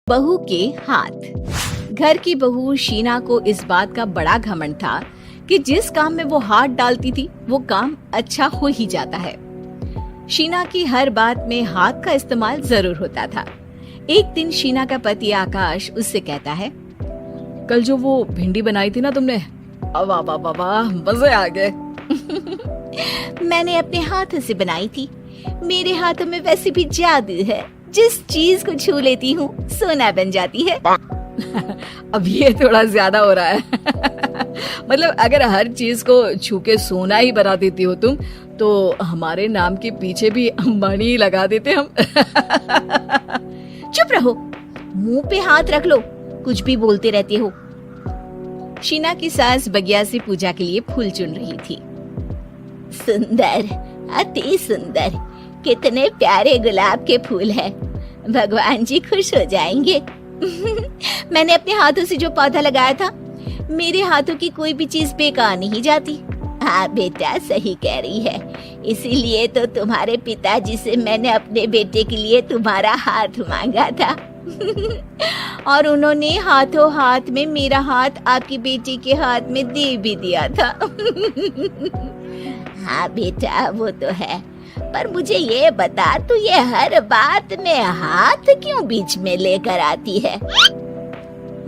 बहू के हाथ। घर की बहू शीना को इस बात का बड़ा घमंड था कि जिस काम में वो हाथ डालती थी वो काम अच्छा हो ही जाता है। शीना की हर बात में हाथ का इस्तेमाल जरूर होता था। एक दिन शीना का पति आकाश उससे कहता है, कल जो वो भिंडी बनाई थी ना तुमने, वाह वाह वाह वाह, मजे आ गए। मैंने अपने हाथों से बनाई थी। मेरे हाथों में वैसे भी जादू है, जिस चीज को छू लेती हूँ सोना बन जाती है। अब ये थोड़ा ज्यादा हो रहा है। मतलब अगर हर चीज को छू के सोना ही बना देती हो तुम, तो हमारे नाम के पीछे भी अंबानी लगा देते हम। चुप रहो, मुंह पे हाथ रख लो, कुछ भी बोलते रहते हो। शीना की सास बगिया से पूजा के लिए फूल चुन रही थी। सुंदर, अति सुंदर, कितने प्यारे गुलाब के फूल हैं। भगवान जी खुश हो जाएंगे। मैंने अपने हाथों से जो पौधा लगाया था, मेरे हाथों की कोई भी चीज बेकार नहीं जाती। हाँ बेटा, सही कह रही है। इसीलिए तो तुम्हारे पिताजी से मैंने अपने बेटे के लिए तुम्हारा हाथ मांगा था। और उन्होंने हाथों हाथ में मेरा हाथ आपकी बेटी के हाथ में दे भी दिया था। हाँ बेटा, वो तो है, पर मुझे ये बता, तू ये हर बात में हाथ क्यों बीच में लेकर आती है?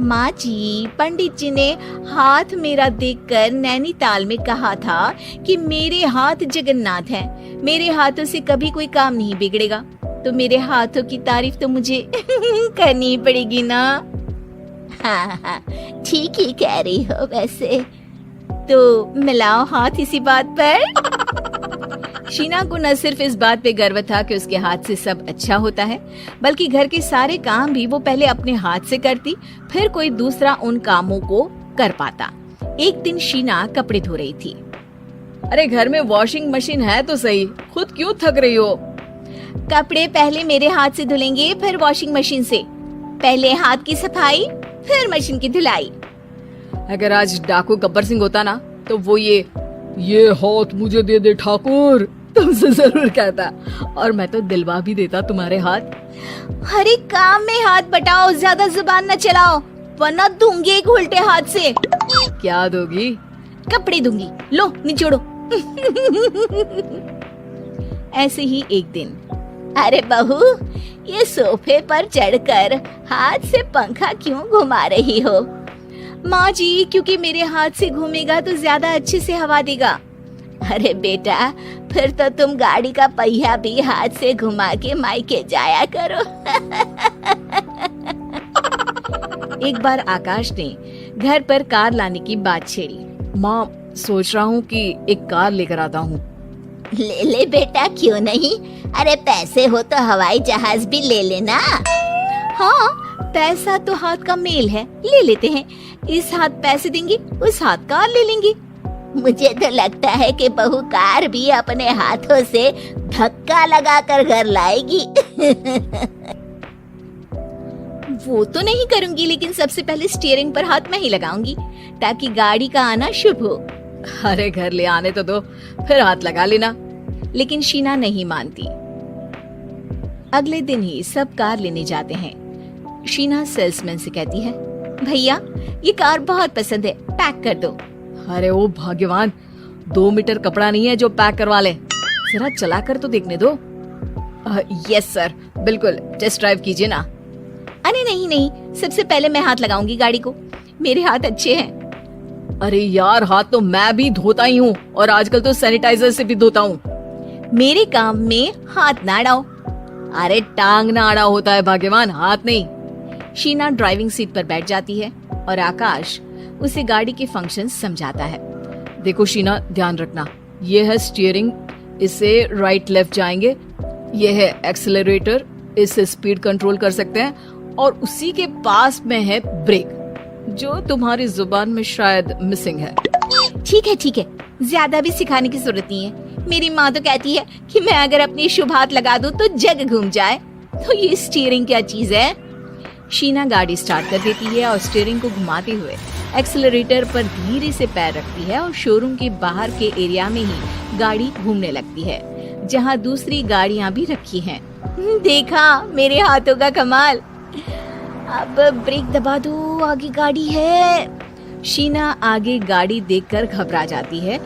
माँ जी, पंडित जी ने हाथ मेरा देखकर नैनीताल में कहा था कि मेरे हाथ जगन्नाथ हैं। मेरे हाथों से कभी कोई काम नहीं बिगड़ेगा, तो मेरे हाथों की तारीफ तो मुझे करनी पड़ेगी ना। हाँ हाँ, ठीक ही कह रही हो। वैसे तो मिलाओ हाथ इसी बात पर। शीना को न सिर्फ इस बात पे गर्व था कि उसके हाथ से सब अच्छा होता है, बल्कि घर के सारे काम भी वो पहले अपने हाथ से करती, फिर कोई दूसरा उन कामों को कर पाता। एक दिन शीना कपड़े धो रही थी। अरे घर में वॉशिंग मशीन है तो सही, खुद क्यों थक रही हो? कपड़े पहले मेरे हाथ से धुलेंगे, फिर वॉशिंग मशीन से। पहले हाथ की सफाई, फिर मशीन की धुलाई। अगर आज डाकू गब्बर सिंह होता ना, तो वो ये हाथ मुझे दे दे ठाकुर, तुमसे जरूर कहता, और मैं तो दिलवा भी देता तुम्हारे हाथ। हर एक काम में हाथ बटाओ, ज्यादा जुबान न चलाओ, वरना दूंगी एक उल्टे हाथ से। क्या दोगी? कपड़े दूंगी, लो निचोड़ो। ऐसे ही एक दिन, अरे बहू, ये सोफे पर चढ़कर हाथ से पंखा क्यों घुमा रही हो? माँ जी, क्योंकि मेरे हाथ से घूमेगा तो ज्यादा अच्छे से हवा देगा। अरे बेटा, फिर तो तुम गाड़ी का पहिया भी हाथ से घुमा के मायके जाया करो। एक बार आकाश ने घर पर कार लाने की बात छेड़ी। माँ, सोच रहा हूँ कि एक कार लेकर आता हूँ। ले ले बेटा, क्यों नहीं? अरे पैसे हो तो हवाई जहाज भी ले लेना। हाँ, पैसा तो हाथ का मेल है, ले लेते हैं। इस हाथ पैसे देंगे, उस हाथ कार ले लेंगे। मुझे तो लगता है कि बहू कार भी अपने हाथों से धक्का लगाकर घर लाएगी। वो तो नहीं करूंगी, लेकिन सबसे पहले स्टीयरिंग पर हाथ मैं ही लगाऊंगी, ताकि गाड़ी का आना शुभ हो। अरे घर ले आने तो दो, फिर हाथ लगा लेना। लेकिन शीना नहीं मानती। अगले दिन ही सब कार लेने जाते हैं। शीना सेल्समैन से कहती है, भैया ये कार बहुत पसंद है, पैक कर दो। अरे ओ भगवान, 2 मीटर कपड़ा नहीं है जो पैक करवा ले, जरा चला कर तो देखने दो। यस सर, बिल्कुल, टेस्ट ड्राइव कीजिए ना। अरे नहीं नहीं, सबसे पहले मैं हाथ लगाऊंगी गाड़ी को, मेरे हाथ अच्छे हैं। अरे यार, हाथ तो मैं भी धोता ही हूँ, और आजकल तो सैनिटाइजर से भी धोता हूँ। मेरे काम में हाथ ना अड़ाओ। अरे टांग ना अड़ा होता है भाग्यवान, हाथ नहीं। शीना ड्राइविंग सीट पर बैठ जाती है और आकाश उसे गाड़ी के फंक्शंस समझाता है। देखो शीना, ध्यान रखना, ये है स्टीयरिंग, इससे राइट लेफ्ट जाएंगे। ये है एक्सेलरेटर, इससे स्पीड कंट्रोल कर सकते हैं, और उसी के पास में है ब्रेक, जो तुम्हारी जुबान में शायद मिसिंग है। ठीक है, ज्यादा भी सिखाने की जरूरत नहीं है। मेरी माँ तो कहती है कि मैं अगर अपनी शुभ हाथ लगा दूं तो जग घूम जाए, तो ये स्टीयरिंग क्या चीज है? शीना गाड़ी स्टार्ट कर देती है और स्टीयरिंग को घुमाते हुए एक्सेलरेटर पर धीरे से पैर रखती है, और शोरूम के बाहर के एरिया में ही गाड़ी घूमने लगती है, जहाँ दूसरी गाड़ियाँ भी रखी हैं। देखा मेरे हाथों का कमाल। अब ब्रेक दबा दो, आगे गाड़ी है। शीना आगे गाड़ी देखकर घबरा जाती है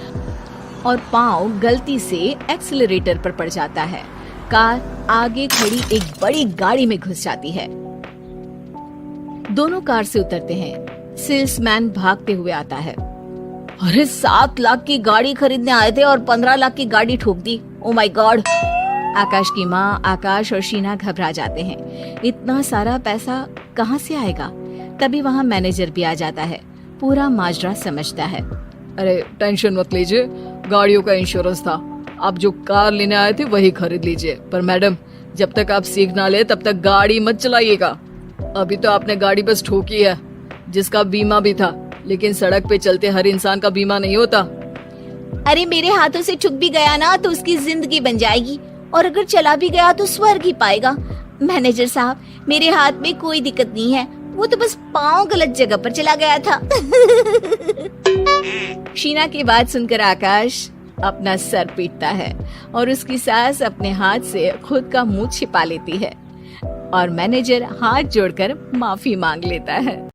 और पाँव गलती से एक्सीलरेटर पर पड़ जाता है। कार आगे खड़ी एक बड़ी गाड़ी में घुस जाती है। दोनों कार से उतरते हैं। सेल्समैन भागते हुए आता है। अरे 7 लाख की गाड़ी खरीदने आए थे और 15 लाख की गाड़ी ठोक दी। Oh my God. आकाश की माँ, आकाश और शीना घबरा जाते हैं। इतना सारा पैसा कहाँ से आएगा? तभी वहाँ मैनेजर भी आ जाता है। पूरा माजरा समझता है। अरे टेंशन मत लीजिए, गाड़ियों का इंश्योरेंस था। आप जो कार लेने आए थे वही खरीद लीजिए। पर मैडम, जब तक आप सीख ना ले तब तक गाड़ी मत चलाइएगा। अभी तो आपने गाड़ी बस ठोकी है, जिसका बीमा भी था, लेकिन सड़क पे चलते हर इंसान का बीमा नहीं होता। अरे मेरे हाथों से छुप भी गया ना तो उसकी जिंदगी बन जाएगी, और अगर चला भी गया तो स्वर्ग ही पाएगा। मैनेजर साहब, मेरे हाथ में कोई दिक्कत नहीं है, वो तो बस पाँव गलत जगह पर चला गया था। शीना की बात सुनकर आकाश अपना सर पीटता है और उसकी सास अपने हाथ से खुद का मुंह छिपा लेती है और मैनेजर हाथ जोड़कर माफी मांग लेता है।